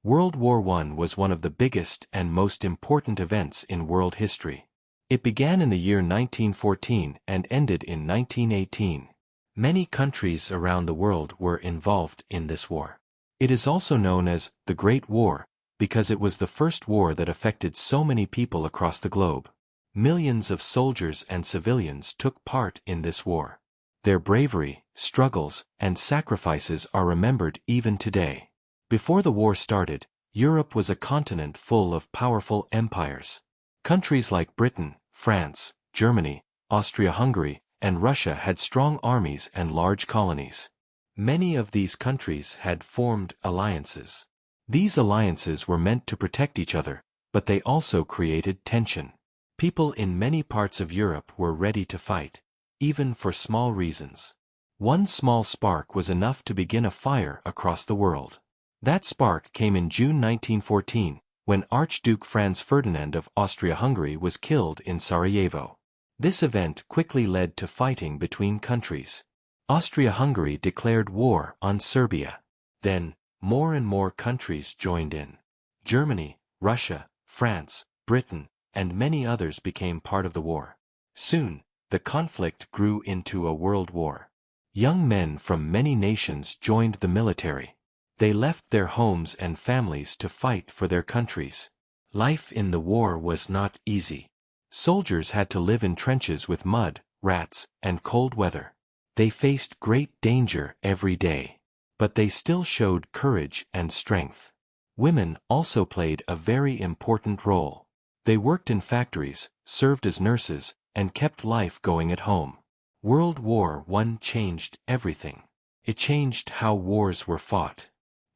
World War I was one of the biggest and most important events in world history. It began in the year 1914 and ended in 1918. Many countries around the world were involved in this war. It is also known as the Great War because it was the first war that affected so many people across the globe. Millions of soldiers and civilians took part in this war. Their bravery, struggles, and sacrifices are remembered even today. Before the war started, Europe was a continent full of powerful empires. Countries like Britain, France, Germany, Austria-Hungary, and Russia had strong armies and large colonies. Many of these countries had formed alliances. These alliances were meant to protect each other, but they also created tension. People in many parts of Europe were ready to fight, even for small reasons. One small spark was enough to begin a fire across the world. That spark came in June 1914, when Archduke Franz Ferdinand of Austria-Hungary was killed in Sarajevo. This event quickly led to fighting between countries. Austria-Hungary declared war on Serbia. Then, more and more countries joined in. Germany, Russia, France, Britain, and many others became part of the war. Soon, the conflict grew into a world war. Young men from many nations joined the military. They left their homes and families to fight for their countries. Life in the war was not easy. Soldiers had to live in trenches with mud, rats, and cold weather. They faced great danger every day. But they still showed courage and strength. Women also played a very important role. They worked in factories, served as nurses, and kept life going at home. World War I changed everything. It changed how wars were fought.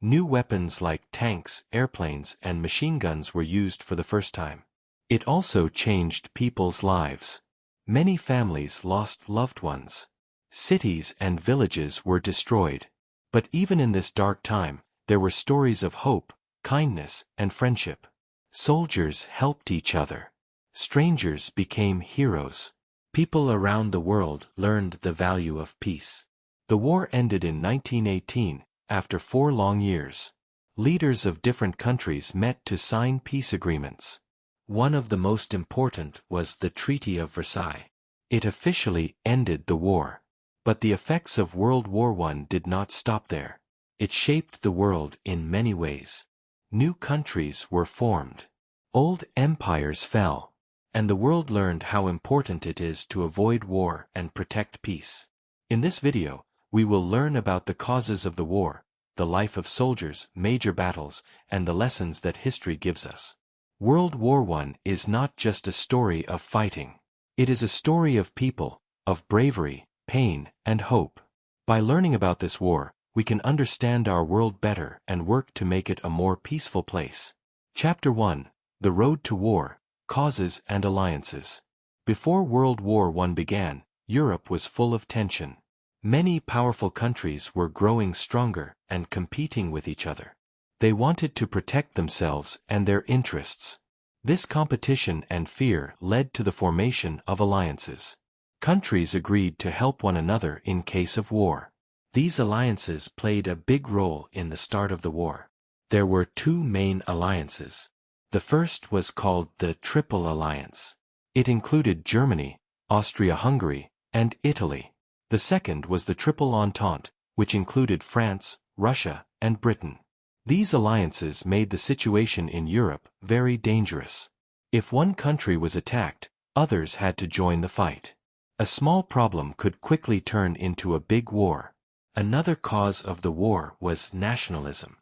New weapons like tanks, airplanes, and machine guns were used for the first time. It also changed people's lives. Many families lost loved ones. Cities and villages were destroyed. But even in this dark time, there were stories of hope, kindness, and friendship. Soldiers helped each other. Strangers became heroes. People around the world learned the value of peace. The war ended in 1918, after 4 long years. Leaders of different countries met to sign peace agreements. One of the most important was the Treaty of Versailles. It officially ended the war. But the effects of World War I did not stop there. It shaped the world in many ways. New countries were formed. Old empires fell. And the world learned how important it is to avoid war and protect peace. In this video, we will learn about the causes of the war, the life of soldiers, major battles, and the lessons that history gives us. World War I is not just a story of fighting. It is a story of people, of bravery, pain, and hope. By learning about this war, we can understand our world better and work to make it a more peaceful place. Chapter 1: The Road to War, Causes and Alliances. Before World War I began, Europe was full of tension. Many powerful countries were growing stronger and competing with each other. They wanted to protect themselves and their interests. This competition and fear led to the formation of alliances. Countries agreed to help one another in case of war. These alliances played a big role in the start of the war. There were 2 main alliances. The first was called the Triple Alliance. It included Germany, Austria-Hungary, and Italy. The second was the Triple Entente, which included France, Russia, and Britain. These alliances made the situation in Europe very dangerous. If one country was attacked, others had to join the fight. A small problem could quickly turn into a big war. Another cause of the war was nationalism.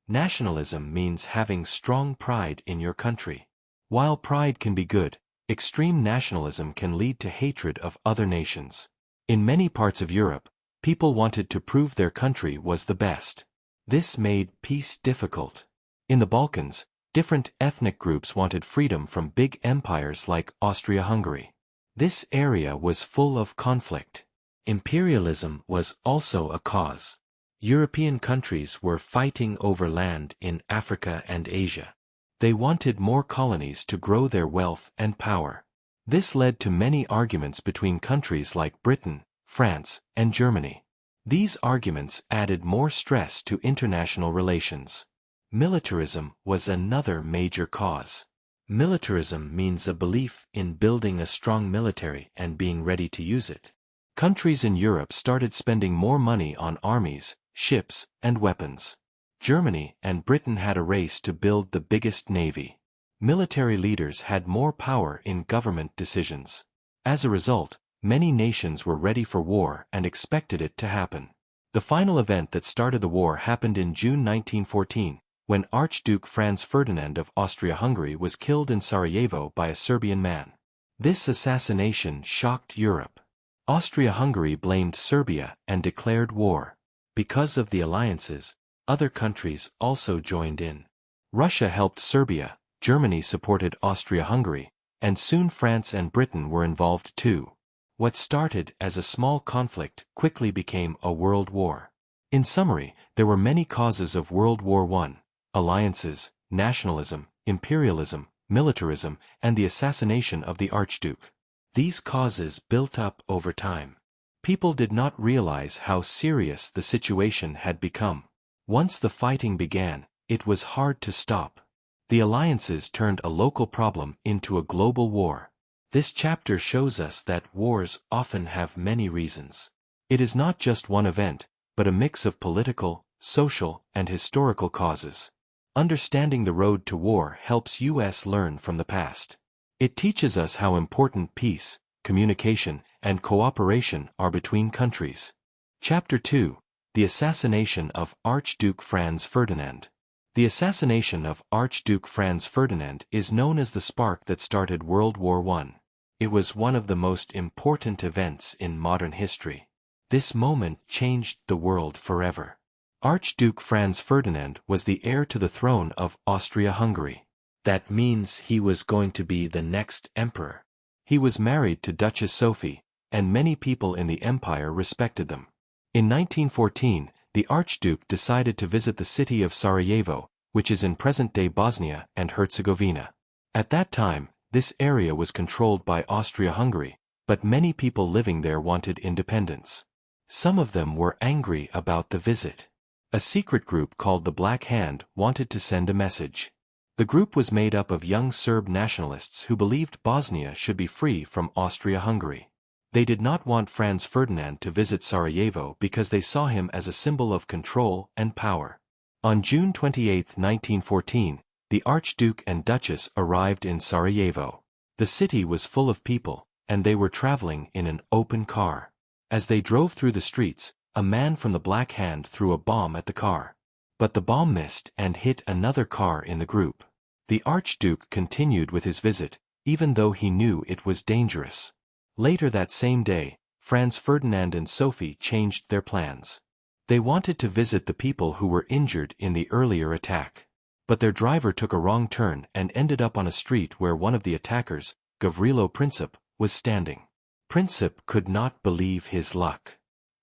Nationalism means having strong pride in your country. While pride can be good, extreme nationalism can lead to hatred of other nations. In many parts of Europe, people wanted to prove their country was the best. This made peace difficult. In the Balkans, different ethnic groups wanted freedom from big empires like Austria-Hungary. This area was full of conflict. Imperialism was also a cause. European countries were fighting over land in Africa and Asia. They wanted more colonies to grow their wealth and power. This led to many arguments between countries like Britain, France, and Germany. These arguments added more stress to international relations. Militarism was another major cause. Militarism means a belief in building a strong military and being ready to use it. Countries in Europe started spending more money on armies, ships, and weapons. Germany and Britain had a race to build the biggest navy. Military leaders had more power in government decisions. As a result, many nations were ready for war and expected it to happen. The final event that started the war happened in June 1914, when Archduke Franz Ferdinand of Austria-Hungary was killed in Sarajevo by a Serbian man. This assassination shocked Europe. Austria-Hungary blamed Serbia and declared war. Because of the alliances, other countries also joined in. Russia helped Serbia, Germany supported Austria-Hungary, and soon France and Britain were involved too. What started as a small conflict quickly became a world war. In summary, there were many causes of World War I: alliances, nationalism, imperialism, militarism, and the assassination of the Archduke. These causes built up over time. People did not realize how serious the situation had become. Once the fighting began, it was hard to stop. The alliances turned a local problem into a global war. This chapter shows us that wars often have many reasons. It is not just one event, but a mix of political, social, and historical causes. Understanding the road to war helps us learn from the past. It teaches us how important peace, communication, and cooperation are between countries. Chapter 2: The Assassination of Archduke Franz Ferdinand. The assassination of Archduke Franz Ferdinand is known as the spark that started World War I. It was one of the most important events in modern history. This moment changed the world forever. Archduke Franz Ferdinand was the heir to the throne of Austria-Hungary. That means he was going to be the next emperor. He was married to Duchess Sophie, and many people in the empire respected them. In 1914, the Archduke decided to visit the city of Sarajevo, which is in present-day Bosnia and Herzegovina. At that time, this area was controlled by Austria-Hungary, but many people living there wanted independence. Some of them were angry about the visit. A secret group called the Black Hand wanted to send a message. The group was made up of young Serb nationalists who believed Bosnia should be free from Austria-Hungary. They did not want Franz Ferdinand to visit Sarajevo because they saw him as a symbol of control and power. On June 28, 1914, the Archduke and Duchess arrived in Sarajevo. The city was full of people, and they were traveling in an open car. As they drove through the streets, a man from the Black Hand threw a bomb at the car. But the bomb missed and hit another car in the group. The Archduke continued with his visit, even though he knew it was dangerous. Later that same day, Franz Ferdinand and Sophie changed their plans. They wanted to visit the people who were injured in the earlier attack. But their driver took a wrong turn and ended up on a street where one of the attackers, Gavrilo Princip, was standing. Princip could not believe his luck.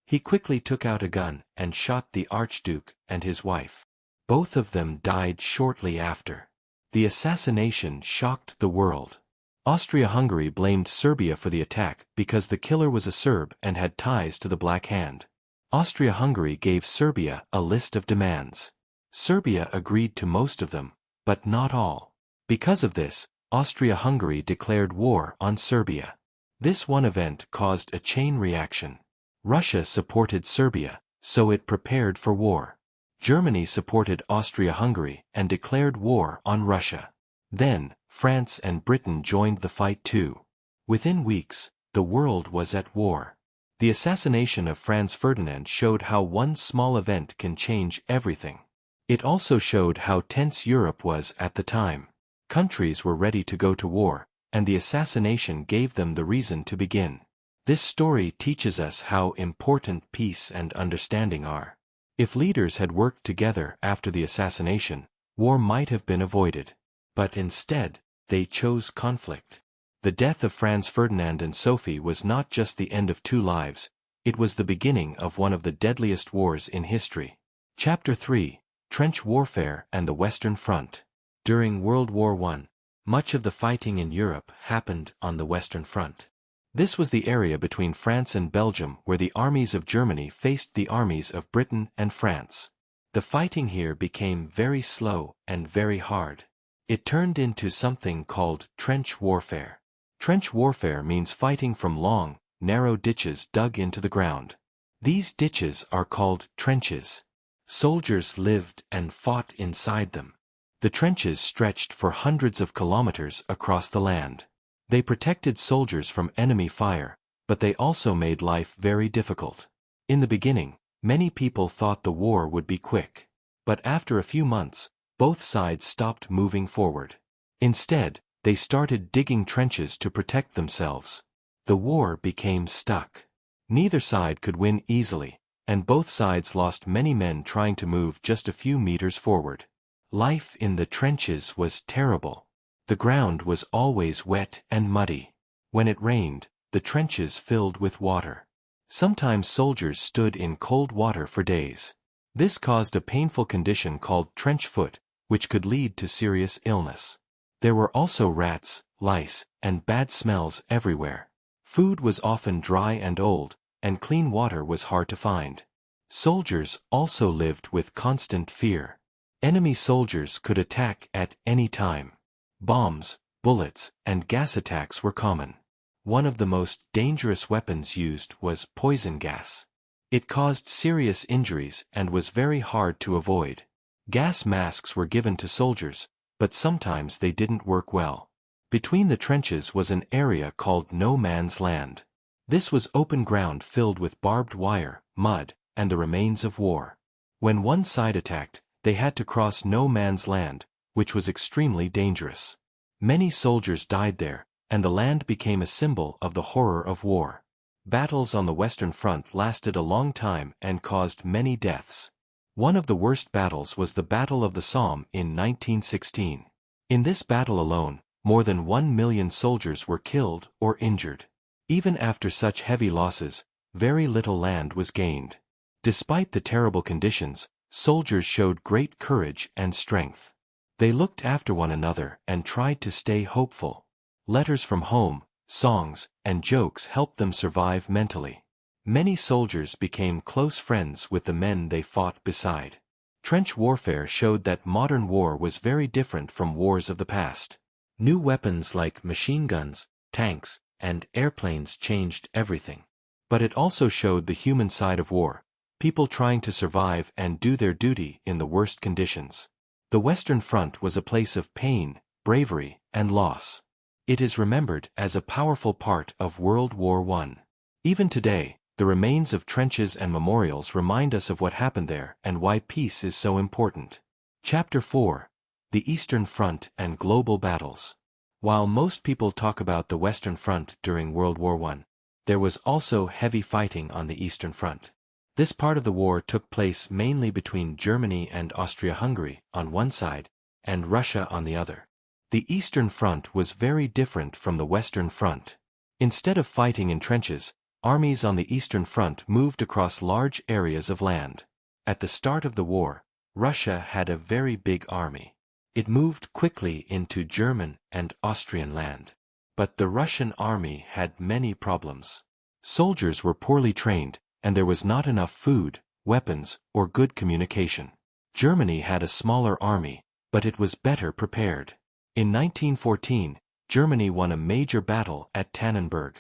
He quickly took out a gun and shot the Archduke and his wife. Both of them died shortly after. The assassination shocked the world. Austria-Hungary blamed Serbia for the attack because the killer was a Serb and had ties to the Black Hand. Austria-Hungary gave Serbia a list of demands. Serbia agreed to most of them, but not all. Because of this, Austria-Hungary declared war on Serbia. This one event caused a chain reaction. Russia supported Serbia, so it prepared for war. Germany supported Austria-Hungary and declared war on Russia. Then, France and Britain joined the fight too. Within weeks, the world was at war. The assassination of Franz Ferdinand showed how one small event can change everything. It also showed how tense Europe was at the time. Countries were ready to go to war, and the assassination gave them the reason to begin. This story teaches us how important peace and understanding are. If leaders had worked together after the assassination, war might have been avoided. But instead, they chose conflict. The death of Franz Ferdinand and Sophie was not just the end of two lives, it was the beginning of one of the deadliest wars in history. Chapter 3: Trench Warfare and the Western Front. During World War I, much of the fighting in Europe happened on the Western Front. This was the area between France and Belgium where the armies of Germany faced the armies of Britain and France. The fighting here became very slow and very hard. It turned into something called trench warfare. Trench warfare means fighting from long, narrow ditches dug into the ground. These ditches are called trenches. Soldiers lived and fought inside them. The trenches stretched for hundreds of kilometers across the land. They protected soldiers from enemy fire, but they also made life very difficult. In the beginning, many people thought the war would be quick. But after a few months, both sides stopped moving forward. Instead, they started digging trenches to protect themselves. The war became stuck. Neither side could win easily, and both sides lost many men trying to move just a few meters forward. Life in the trenches was terrible. The ground was always wet and muddy. When it rained, the trenches filled with water. Sometimes soldiers stood in cold water for days. This caused a painful condition called trench foot, which could lead to serious illness. There were also rats, lice, and bad smells everywhere. Food was often dry and old, and clean water was hard to find. Soldiers also lived with constant fear. Enemy soldiers could attack at any time. Bombs, bullets, and gas attacks were common. One of the most dangerous weapons used was poison gas. It caused serious injuries and was very hard to avoid. Gas masks were given to soldiers, but sometimes they didn't work well. Between the trenches was an area called no man's land. This was open ground filled with barbed wire, mud, and the remains of war. When one side attacked, they had to cross no man's land, which was extremely dangerous. Many soldiers died there, and the land became a symbol of the horror of war. Battles on the Western Front lasted a long time and caused many deaths. One of the worst battles was the Battle of the Somme in 1916. In this battle alone, more than 1 million soldiers were killed or injured. Even after such heavy losses, very little land was gained. Despite the terrible conditions, soldiers showed great courage and strength. They looked after one another and tried to stay hopeful. Letters from home, songs, and jokes helped them survive mentally. Many soldiers became close friends with the men they fought beside. Trench warfare showed that modern war was very different from wars of the past. New weapons like machine guns, tanks, and airplanes changed everything. But it also showed the human side of war, people trying to survive and do their duty in the worst conditions. The Western Front was a place of pain, bravery, and loss. It is remembered as a powerful part of World War I. Even today, the remains of trenches and memorials remind us of what happened there and why peace is so important. Chapter 4: The Eastern Front and Global Battles. While most people talk about the Western Front during World War I, there was also heavy fighting on the Eastern Front. This part of the war took place mainly between Germany and Austria-Hungary on one side, and Russia on the other. The Eastern Front was very different from the Western Front. Instead of fighting in trenches, armies on the Eastern Front moved across large areas of land. At the start of the war, Russia had a very big army. It moved quickly into German and Austrian land. But the Russian army had many problems. Soldiers were poorly trained, and there was not enough food, weapons, or good communication. Germany had a smaller army, but it was better prepared. In 1914, Germany won a major battle at Tannenberg.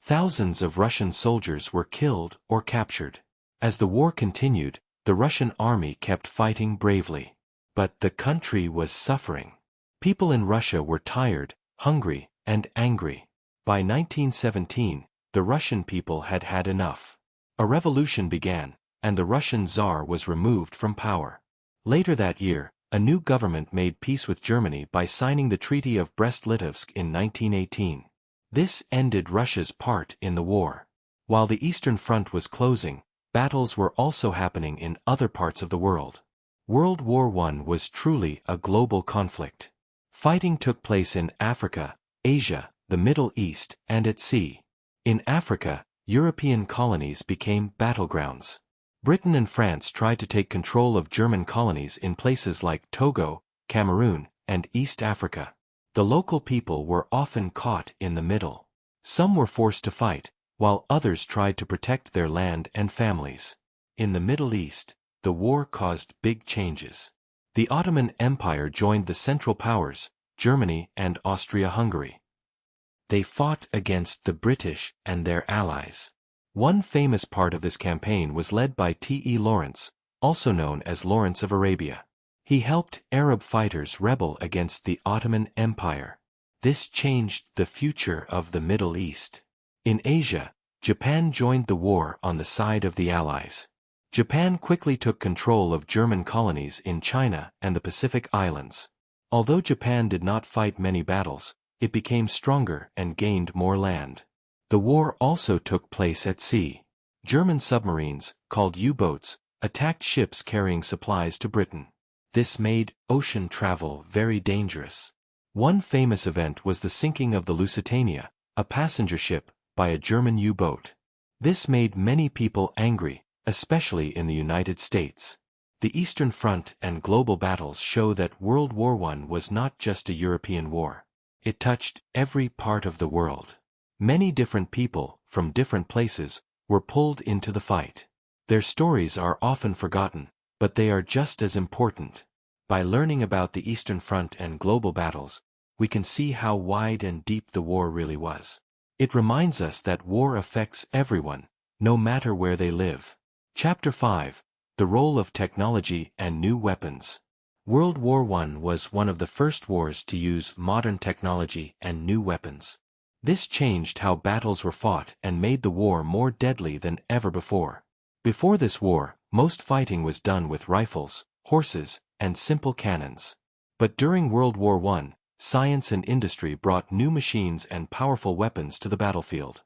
Thousands of Russian soldiers were killed or captured. As the war continued, the Russian army kept fighting bravely. But the country was suffering. People in Russia were tired, hungry, and angry. By 1917, the Russian people had had enough. A revolution began, and the Russian Tsar was removed from power. Later that year, a new government made peace with Germany by signing the Treaty of Brest-Litovsk in 1918. This ended Russia's part in the war. While the Eastern Front was closing, battles were also happening in other parts of the world. World War I was truly a global conflict. Fighting took place in Africa, Asia, the Middle East, and at sea. In Africa, European colonies became battlegrounds. Britain and France tried to take control of German colonies in places like Togo, Cameroon, and East Africa. The local people were often caught in the middle. Some were forced to fight, while others tried to protect their land and families. In the Middle East, the war caused big changes. The Ottoman Empire joined the Central Powers, Germany and Austria-Hungary. They fought against the British and their allies. One famous part of this campaign was led by T.E. Lawrence, also known as Lawrence of Arabia. He helped Arab fighters rebel against the Ottoman Empire. This changed the future of the Middle East. In Asia, Japan joined the war on the side of the Allies. Japan quickly took control of German colonies in China and the Pacific Islands. Although Japan did not fight many battles, it became stronger and gained more land. The war also took place at sea. German submarines, called U-boats, attacked ships carrying supplies to Britain. This made ocean travel very dangerous. One famous event was the sinking of the Lusitania, a passenger ship, by a German U-boat. This made many people angry, especially in the United States. The Eastern Front and global battles show that World War I was not just a European war. It touched every part of the world. Many different people, from different places, were pulled into the fight. Their stories are often forgotten, but they are just as important. By learning about the Eastern Front and global battles, we can see how wide and deep the war really was. It reminds us that war affects everyone, no matter where they live. Chapter 5: The Role of Technology and New Weapons. World War I was one of the first wars to use modern technology and new weapons. This changed how battles were fought and made the war more deadly than ever before. Before this war, most fighting was done with rifles, horses, and simple cannons. But during World War I, science and industry brought new machines and powerful weapons to the battlefield.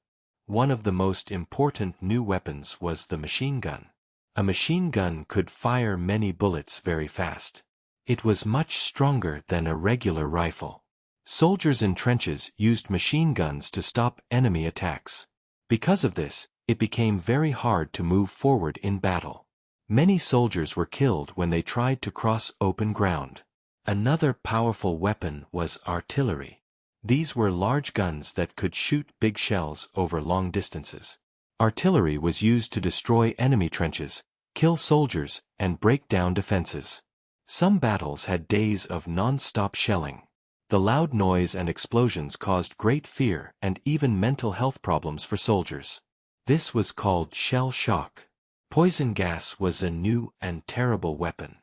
One of the most important new weapons was the machine gun. A machine gun could fire many bullets very fast. It was much stronger than a regular rifle. Soldiers in trenches used machine guns to stop enemy attacks. Because of this, it became very hard to move forward in battle. Many soldiers were killed when they tried to cross open ground. Another powerful weapon was artillery. These were large guns that could shoot big shells over long distances. Artillery was used to destroy enemy trenches, kill soldiers, and break down defenses. Some battles had days of non-stop shelling. The loud noise and explosions caused great fear and even mental health problems for soldiers. This was called shell shock. Poison gas was a new and terrible weapon.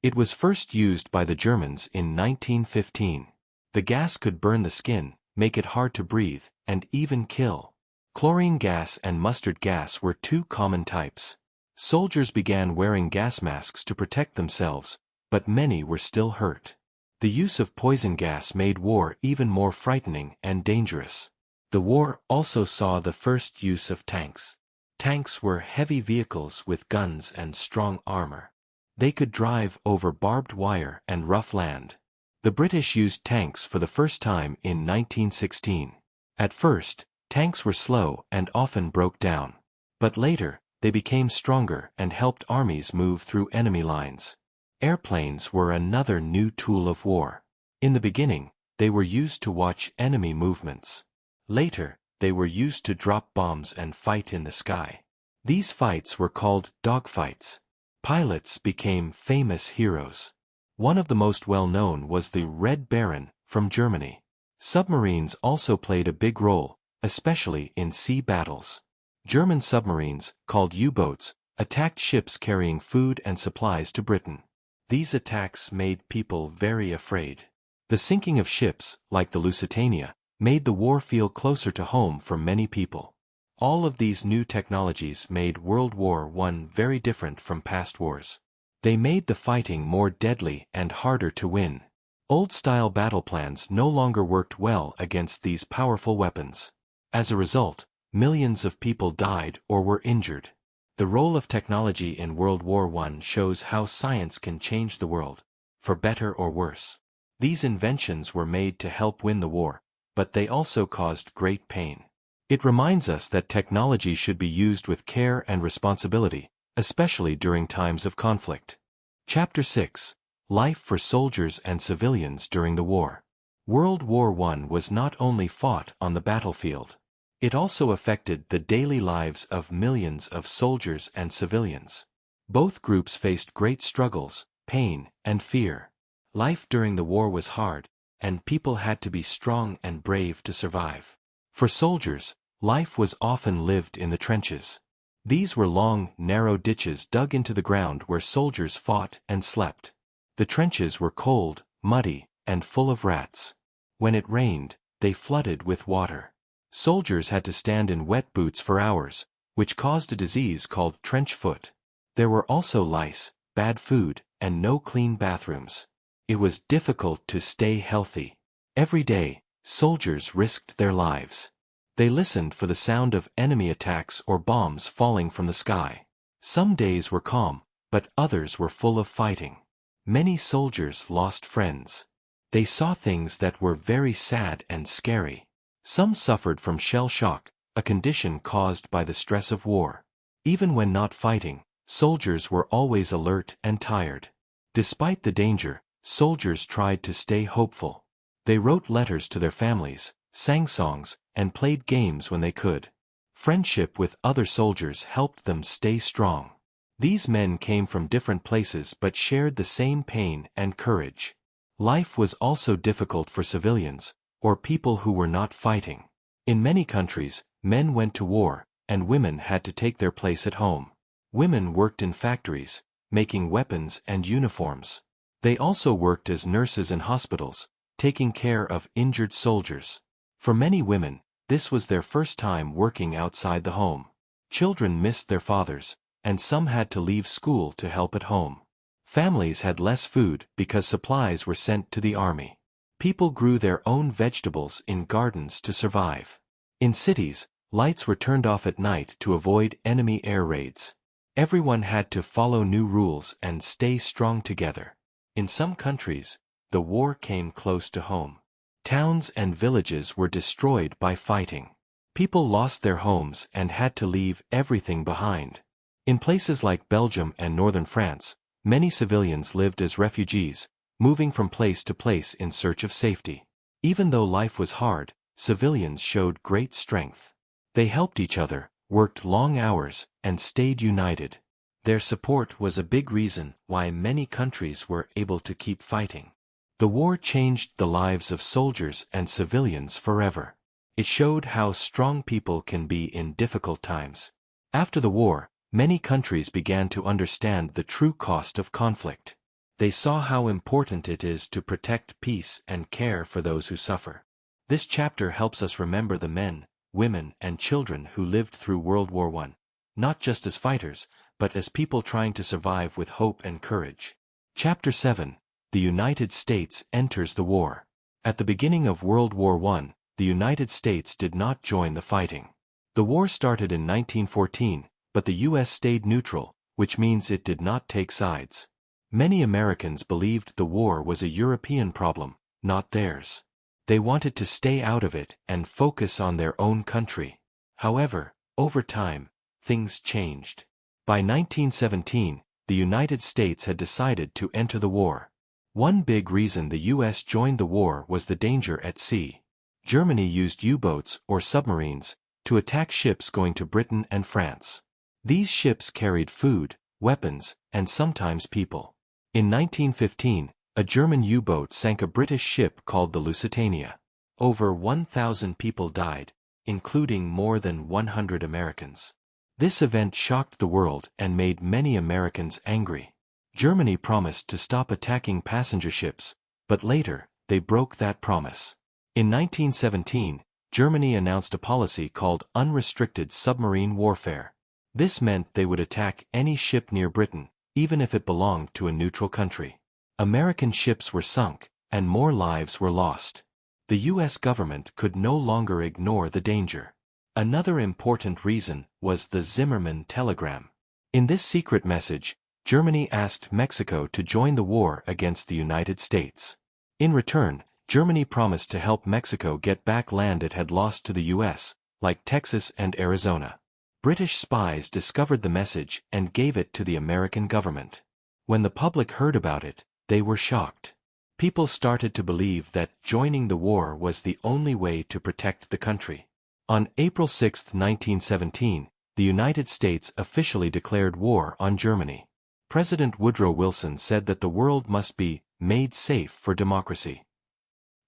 It was first used by the Germans in 1915. The gas could burn the skin, make it hard to breathe, and even kill. Chlorine gas and mustard gas were two common types. Soldiers began wearing gas masks to protect themselves, but many were still hurt. The use of poison gas made war even more frightening and dangerous. The war also saw the first use of tanks. Tanks were heavy vehicles with guns and strong armor. They could drive over barbed wire and rough land. The British used tanks for the first time in 1916. At first, tanks were slow and often broke down. But later, they became stronger and helped armies move through enemy lines. Airplanes were another new tool of war. In the beginning, they were used to watch enemy movements. Later, they were used to drop bombs and fight in the sky. These fights were called dogfights. Pilots became famous heroes. One of the most well-known was the Red Baron from Germany. Submarines also played a big role, especially in sea battles. German submarines, called U-boats, attacked ships carrying food and supplies to Britain. These attacks made people very afraid. The sinking of ships, like the Lusitania, made the war feel closer to home for many people. All of these new technologies made World War I very different from past wars. They made the fighting more deadly and harder to win. Old-style battle plans no longer worked well against these powerful weapons. As a result, millions of people died or were injured. The role of technology in World War I shows how science can change the world, for better or worse. These inventions were made to help win the war, but they also caused great pain. It reminds us that technology should be used with care and responsibility, especially during times of conflict. Chapter 6: Life for Soldiers and Civilians During the War. World War I was not only fought on the battlefield. It also affected the daily lives of millions of soldiers and civilians. Both groups faced great struggles, pain, and fear. Life during the war was hard, and people had to be strong and brave to survive. For soldiers, life was often lived in the trenches. These were long, narrow ditches dug into the ground where soldiers fought and slept. The trenches were cold, muddy, and full of rats. When it rained, they flooded with water. Soldiers had to stand in wet boots for hours, which caused a disease called trench foot. There were also lice, bad food, and no clean bathrooms. It was difficult to stay healthy. Every day, soldiers risked their lives. They listened for the sound of enemy attacks or bombs falling from the sky. Some days were calm, but others were full of fighting. Many soldiers lost friends. They saw things that were very sad and scary. Some suffered from shell shock, a condition caused by the stress of war. Even when not fighting, soldiers were always alert and tired. Despite the danger, soldiers tried to stay hopeful. They wrote letters to their families, sang songs, and played games when they could. Friendship with other soldiers helped them stay strong. These men came from different places but shared the same pain and courage. Life was also difficult for civilians, or people who were not fighting. In many countries, men went to war, and women had to take their place at home. Women worked in factories, making weapons and uniforms. They also worked as nurses in hospitals, taking care of injured soldiers. For many women, this was their first time working outside the home. Children missed their fathers, and some had to leave school to help at home. Families had less food because supplies were sent to the army. People grew their own vegetables in gardens to survive. In cities, lights were turned off at night to avoid enemy air raids. Everyone had to follow new rules and stay strong together. In some countries, the war came close to home. Towns and villages were destroyed by fighting. People lost their homes and had to leave everything behind. In places like Belgium and northern France, many civilians lived as refugees, moving from place to place in search of safety. Even though life was hard, civilians showed great strength. They helped each other, worked long hours, and stayed united. Their support was a big reason why many countries were able to keep fighting. The war changed the lives of soldiers and civilians forever. It showed how strong people can be in difficult times. After the war, many countries began to understand the true cost of conflict. They saw how important it is to protect peace and care for those who suffer. This chapter helps us remember the men, women, and children who lived through World War I, not just as fighters, but as people trying to survive with hope and courage. Chapter 7. The United States enters the war. At the beginning of World War I, the United States did not join the fighting. The war started in 1914, but the U.S. stayed neutral, which means it did not take sides. Many Americans believed the war was a European problem, not theirs. They wanted to stay out of it and focus on their own country. However, over time, things changed. By 1917, the United States had decided to enter the war. One big reason the U.S. joined the war was the danger at sea. Germany used U-boats or submarines to attack ships going to Britain and France. These ships carried food, weapons, and sometimes people. In 1915, a German U-boat sank a British ship called the Lusitania. Over 1,000 people died, including more than 100 Americans. This event shocked the world and made many Americans angry. Germany promised to stop attacking passenger ships, but later, they broke that promise. In 1917, Germany announced a policy called unrestricted submarine warfare. This meant they would attack any ship near Britain, even if it belonged to a neutral country. American ships were sunk, and more lives were lost. The U.S. government could no longer ignore the danger. Another important reason was the Zimmermann telegram. In this secret message, Germany asked Mexico to join the war against the United States. In return, Germany promised to help Mexico get back land it had lost to the U.S., like Texas and Arizona. British spies discovered the message and gave it to the American government. When the public heard about it, they were shocked. People started to believe that joining the war was the only way to protect the country. On April 6, 1917, the United States officially declared war on Germany. President Woodrow Wilson said that the world must be made safe for democracy.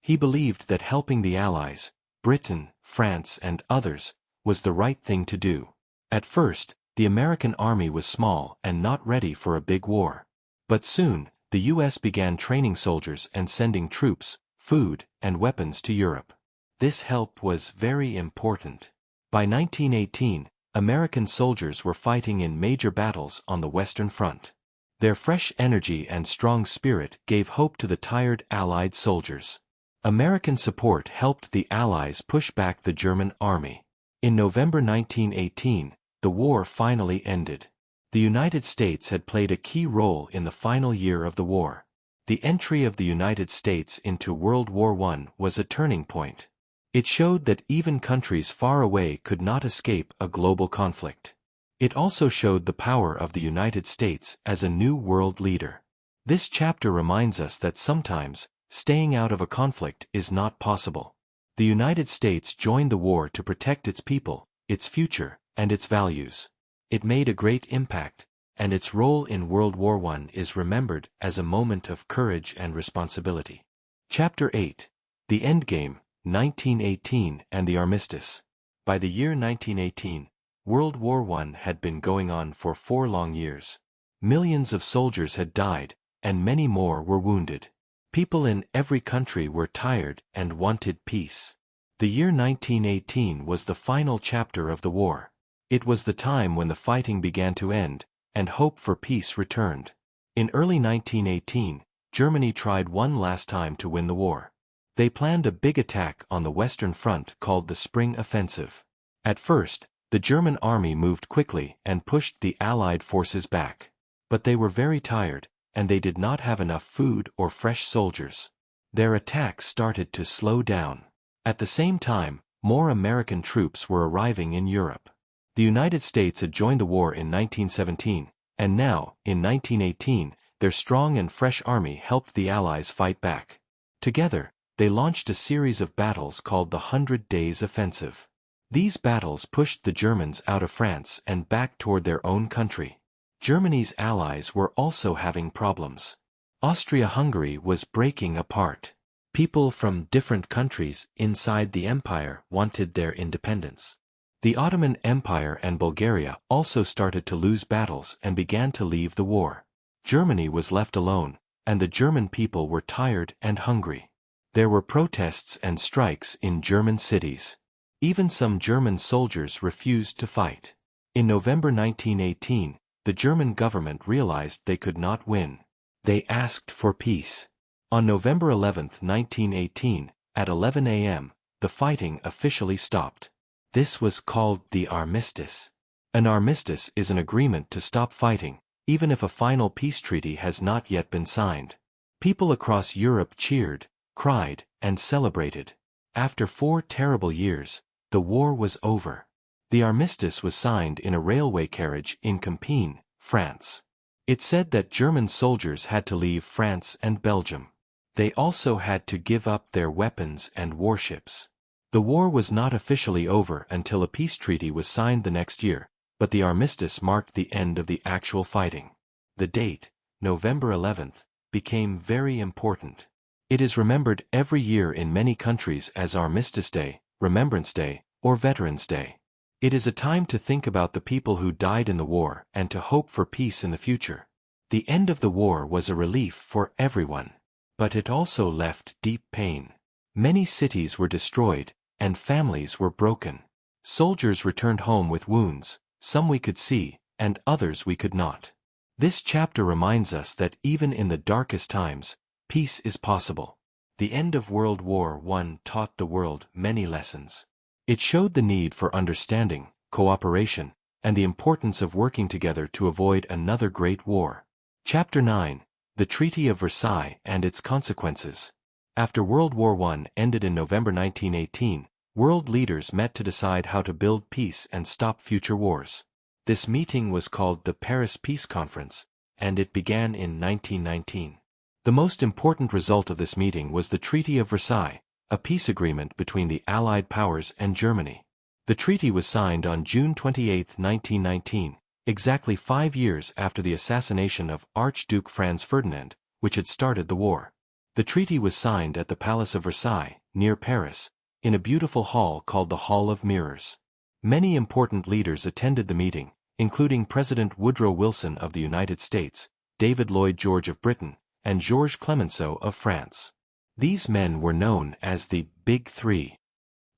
He believed that helping the Allies, Britain, France and others, was the right thing to do. At first, the American army was small and not ready for a big war. But soon, the U.S. began training soldiers and sending troops, food, and weapons to Europe. This help was very important. By 1918, American soldiers were fighting in major battles on the Western Front. Their fresh energy and strong spirit gave hope to the tired Allied soldiers. American support helped the Allies push back the German army. In November 1918, the war finally ended. The United States had played a key role in the final year of the war. The entry of the United States into World War I was a turning point. It showed that even countries far away could not escape a global conflict. It also showed the power of the United States as a new world leader. This chapter reminds us that sometimes, staying out of a conflict is not possible. The United States joined the war to protect its people, its future, and its values. It made a great impact, and its role in World War I is remembered as a moment of courage and responsibility. Chapter 8. The Endgame, 1918 and the Armistice. By the year 1918, World War I had been going on for 4 long years. Millions of soldiers had died, and many more were wounded. People in every country were tired and wanted peace. The year 1918 was the final chapter of the war. It was the time when the fighting began to end, and hope for peace returned. In early 1918, Germany tried one last time to win the war. They planned a big attack on the Western Front called the Spring Offensive. At first, the German army moved quickly and pushed the Allied forces back. But they were very tired, and they did not have enough food or fresh soldiers. Their attacks started to slow down. At the same time, more American troops were arriving in Europe. The United States had joined the war in 1917, and now, in 1918, their strong and fresh army helped the Allies fight back. Together, they launched a series of battles called the 100 Days Offensive. These battles pushed the Germans out of France and back toward their own country. Germany's allies were also having problems. Austria-Hungary was breaking apart. People from different countries inside the empire wanted their independence. The Ottoman Empire and Bulgaria also started to lose battles and began to leave the war. Germany was left alone, and the German people were tired and hungry. There were protests and strikes in German cities. Even some German soldiers refused to fight. In November 1918, the German government realized they could not win. They asked for peace. On November 11, 1918, at 11 a.m., the fighting officially stopped. This was called the armistice. An armistice is an agreement to stop fighting, even if a final peace treaty has not yet been signed. People across Europe cheered, cried, and celebrated. After 4 terrible years, the war was over. The armistice was signed in a railway carriage in Compiègne, France. It said that German soldiers had to leave France and Belgium. They also had to give up their weapons and warships. The war was not officially over until a peace treaty was signed the next year, but the armistice marked the end of the actual fighting. The date, November 11th, became very important. It is remembered every year in many countries as Armistice Day, Remembrance Day, or Veterans Day. It is a time to think about the people who died in the war and to hope for peace in the future. The end of the war was a relief for everyone. But it also left deep pain. Many cities were destroyed, and families were broken. Soldiers returned home with wounds, some we could see, and others we could not. This chapter reminds us that even in the darkest times, peace is possible. The end of World War I taught the world many lessons. It showed the need for understanding, cooperation, and the importance of working together to avoid another great war. Chapter 9. The Treaty of Versailles and its Consequences. After World War I ended in November 1918, world leaders met to decide how to build peace and stop future wars. This meeting was called the Paris Peace Conference, and it began in 1919. The most important result of this meeting was the Treaty of Versailles, a peace agreement between the Allied powers and Germany. The treaty was signed on June 28, 1919, exactly 5 years after the assassination of Archduke Franz Ferdinand, which had started the war. The treaty was signed at the Palace of Versailles, near Paris, in a beautiful hall called the Hall of Mirrors. Many important leaders attended the meeting, including President Woodrow Wilson of the United States, David Lloyd George of Britain, and Georges Clemenceau of France. These men were known as the Big Three.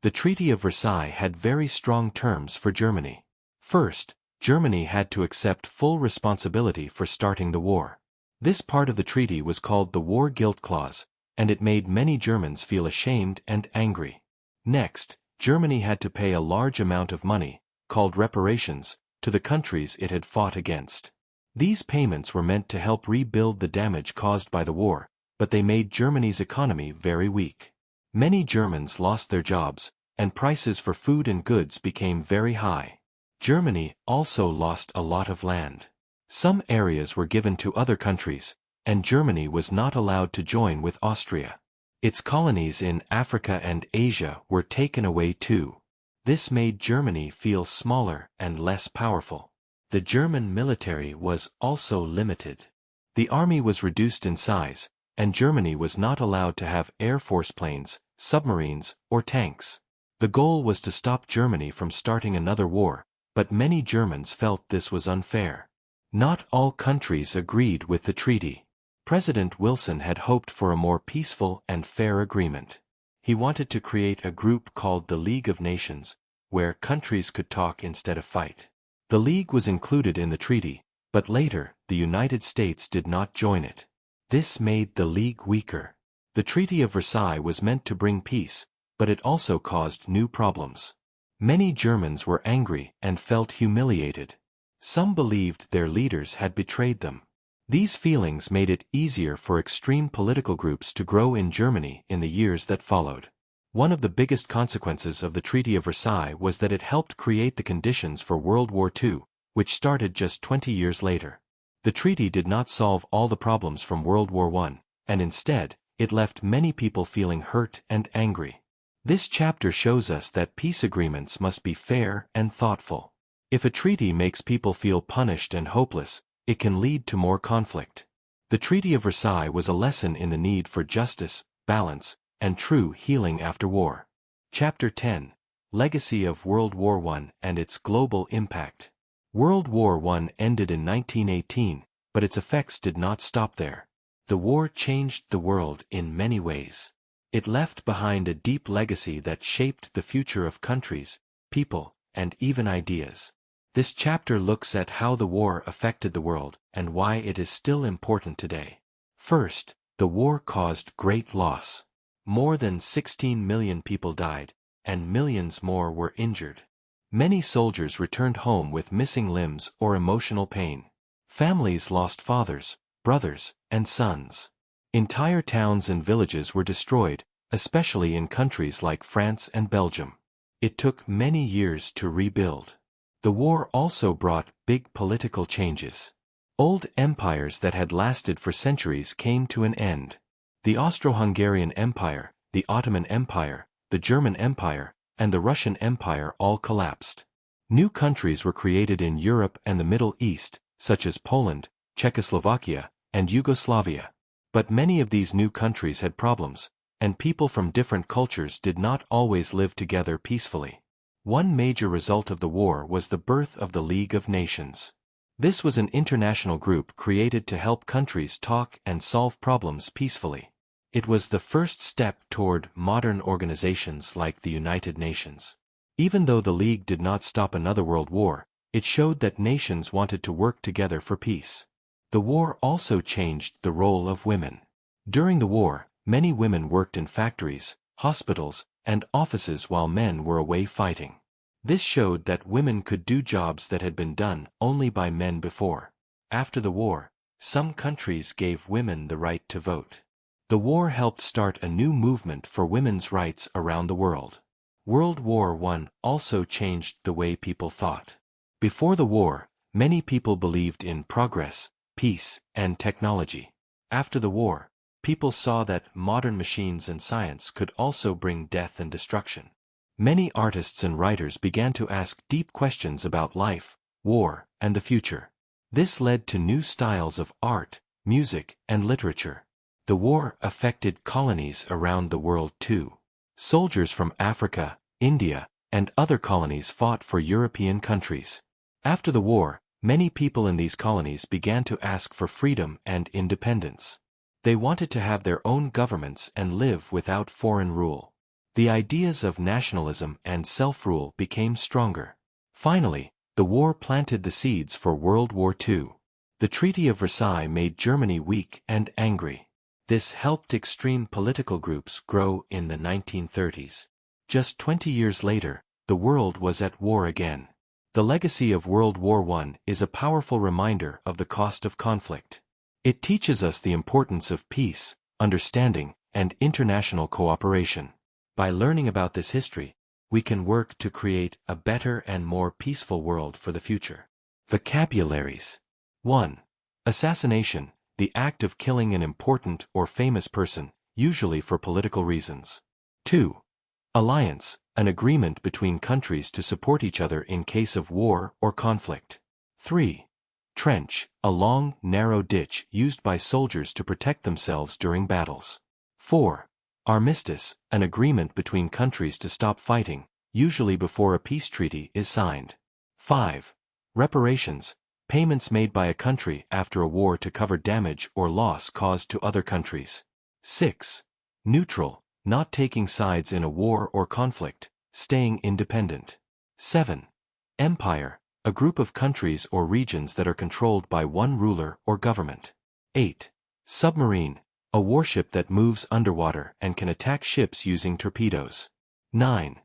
The Treaty of Versailles had very strong terms for Germany. First, Germany had to accept full responsibility for starting the war. This part of the treaty was called the War Guilt Clause, and it made many Germans feel ashamed and angry. Next, Germany had to pay a large amount of money, called reparations, to the countries it had fought against. These payments were meant to help rebuild the damage caused by the war, but they made Germany's economy very weak. Many Germans lost their jobs, and prices for food and goods became very high. Germany also lost a lot of land. Some areas were given to other countries, and Germany was not allowed to join with Austria. Its colonies in Africa and Asia were taken away too. This made Germany feel smaller and less powerful. The German military was also limited. The army was reduced in size, and Germany was not allowed to have Air Force planes, submarines, or tanks. The goal was to stop Germany from starting another war, but many Germans felt this was unfair. Not all countries agreed with the treaty. President Wilson had hoped for a more peaceful and fair agreement. He wanted to create a group called the League of Nations, where countries could talk instead of fight. The League was included in the treaty, but later, the United States did not join it. This made the League weaker. The Treaty of Versailles was meant to bring peace, but it also caused new problems. Many Germans were angry and felt humiliated. Some believed their leaders had betrayed them. These feelings made it easier for extreme political groups to grow in Germany in the years that followed. One of the biggest consequences of the Treaty of Versailles was that it helped create the conditions for World War II, which started just 20 years later. The treaty did not solve all the problems from World War I, and instead, it left many people feeling hurt and angry. This chapter shows us that peace agreements must be fair and thoughtful. If a treaty makes people feel punished and hopeless, it can lead to more conflict. The Treaty of Versailles was a lesson in the need for justice, balance, and true healing after war. Chapter 10: Legacy of World War I and its Global Impact. World War I ended in 1918, but its effects did not stop there. The war changed the world in many ways. It left behind a deep legacy that shaped the future of countries, people, and even ideas. This chapter looks at how the war affected the world and why it is still important today. First, the war caused great loss. More than 16 million people died, and millions more were injured. Many soldiers returned home with missing limbs or emotional pain. Families lost fathers, brothers, and sons. Entire towns and villages were destroyed, especially in countries like France and Belgium. It took many years to rebuild. The war also brought big political changes. Old empires that had lasted for centuries came to an end. The Austro-Hungarian Empire, the Ottoman Empire, the German Empire, and the Russian Empire all collapsed. New countries were created in Europe and the Middle East, such as Poland, Czechoslovakia, and Yugoslavia. But many of these new countries had problems, and people from different cultures did not always live together peacefully. One major result of the war was the birth of the League of Nations. This was an international group created to help countries talk and solve problems peacefully. It was the first step toward modern organizations like the United Nations. Even though the League did not stop another world war, it showed that nations wanted to work together for peace. The war also changed the role of women. During the war, many women worked in factories, hospitals, and offices while men were away fighting. This showed that women could do jobs that had been done only by men before. After the war, some countries gave women the right to vote. The war helped start a new movement for women's rights around the world. World War I also changed the way people thought. Before the war, many people believed in progress, peace, and technology. After the war, people saw that modern machines and science could also bring death and destruction. Many artists and writers began to ask deep questions about life, war, and the future. This led to new styles of art, music, and literature. The war affected colonies around the world too. Soldiers from Africa, India, and other colonies fought for European countries. After the war, many people in these colonies began to ask for freedom and independence. They wanted to have their own governments and live without foreign rule. The ideas of nationalism and self-rule became stronger. Finally, the war planted the seeds for World War II. The Treaty of Versailles made Germany weak and angry. This helped extreme political groups grow in the 1930s. Just 20 years later, the world was at war again. The legacy of World War I is a powerful reminder of the cost of conflict. It teaches us the importance of peace, understanding, and international cooperation. By learning about this history, we can work to create a better and more peaceful world for the future. Vocabularies. 1. Assassination, the act of killing an important or famous person, usually for political reasons. 2. Alliance, an agreement between countries to support each other in case of war or conflict. 3. Trench, a long, narrow ditch used by soldiers to protect themselves during battles. 4. Armistice, an agreement between countries to stop fighting, usually before a peace treaty is signed. 5. Reparations, payments made by a country after a war to cover damage or loss caused to other countries. 6. Neutral, not taking sides in a war or conflict, staying independent. 7. Empire, a group of countries or regions that are controlled by one ruler or government. 8. Submarine, a warship that moves underwater and can attack ships using torpedoes. 9.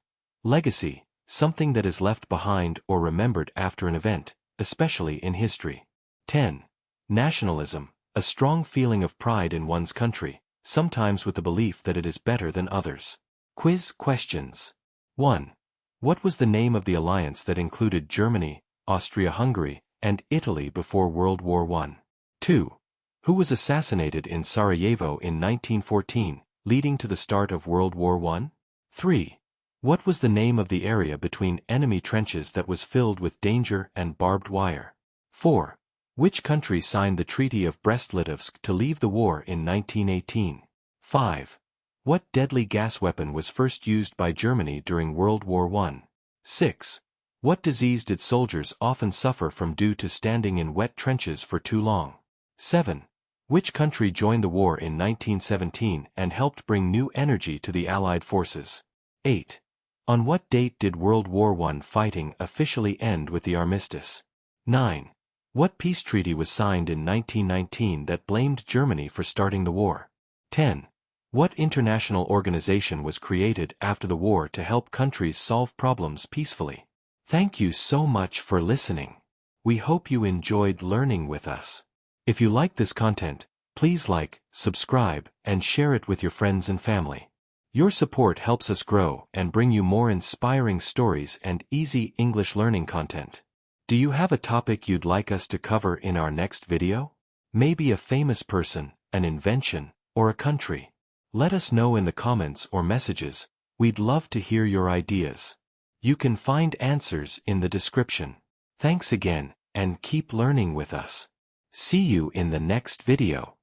Legacy, something that is left behind or remembered after an event, especially in history. 10. Nationalism, a strong feeling of pride in one's country, sometimes with the belief that it is better than others. Quiz questions. 1. What was the name of the alliance that included Germany, Austria-Hungary, and Italy before World War I? 2. Who was assassinated in Sarajevo in 1914, leading to the start of World War I? 3. What was the name of the area between enemy trenches that was filled with danger and barbed wire? 4. Which country signed the Treaty of Brest-Litovsk to leave the war in 1918? 5. What deadly gas weapon was first used by Germany during World War I? 6. What disease did soldiers often suffer from due to standing in wet trenches for too long? 7. Which country joined the war in 1917 and helped bring new energy to the Allied forces? 8. On what date did World War I fighting officially end with the armistice? 9. What peace treaty was signed in 1919 that blamed Germany for starting the war? 10. What international organization was created after the war to help countries solve problems peacefully? Thank you so much for listening. We hope you enjoyed learning with us. If you like this content, please like, subscribe, and share it with your friends and family. Your support helps us grow and bring you more inspiring stories and easy English learning content. Do you have a topic you'd like us to cover in our next video? Maybe a famous person, an invention, or a country? Let us know in the comments or messages. We'd love to hear your ideas. You can find answers in the description. Thanks again, and keep learning with us. See you in the next video.